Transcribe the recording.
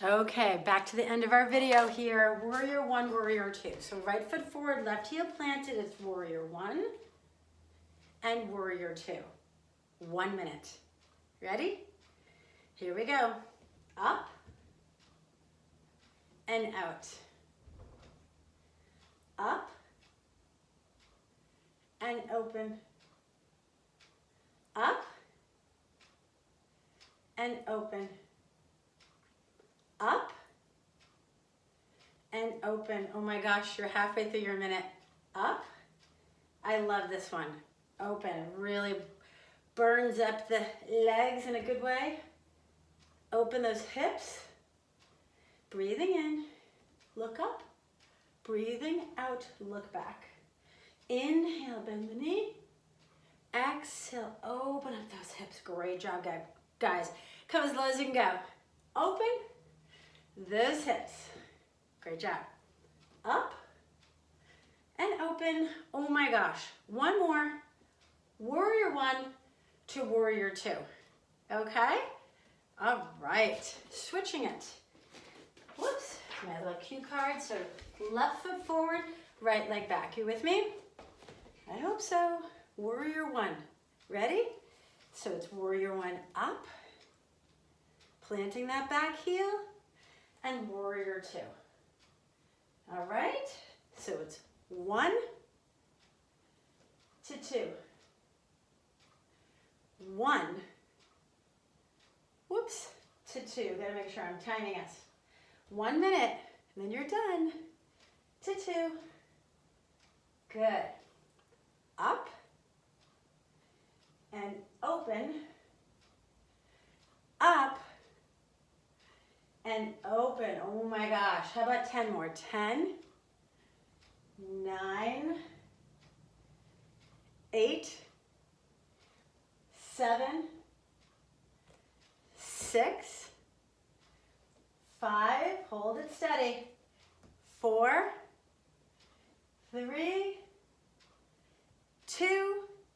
Okay, back to the end of our video here. Warrior one, warrior two. So right foot forward, left heel planted. It's warrior one and warrior two. 1 minute. Ready? Here we go. Up and out. Up and open. Up and open. Up and open. Oh my gosh, you're halfway through your minute. Up. I love this one. Open. Really burns up the legs in a good way. Open those hips. Breathing in. Look up. Breathing out. Look back. Inhale, bend the knee. Exhale, open up those hips. Great job, guys. Come as low as you can go. Open those hips. Great job. Up and open. Oh my gosh. One more. Warrior one to warrior two. Okay? All right. Switching it. Whoops. My little cue card. So left foot forward, right leg back. You with me? I hope so. Warrior one. Ready? So it's warrior one up. Planting that back heel. And warrior two. All right, so it's 1 to 2. 1, whoops, to 2. Gotta make sure I'm timing us. 1 minute, and then you're done. To 2. Good. Up and open. Up and open. Oh my gosh. How about 10 more? 10, 9, 8, 7, 6, 5, hold it steady, 4, 3, 2,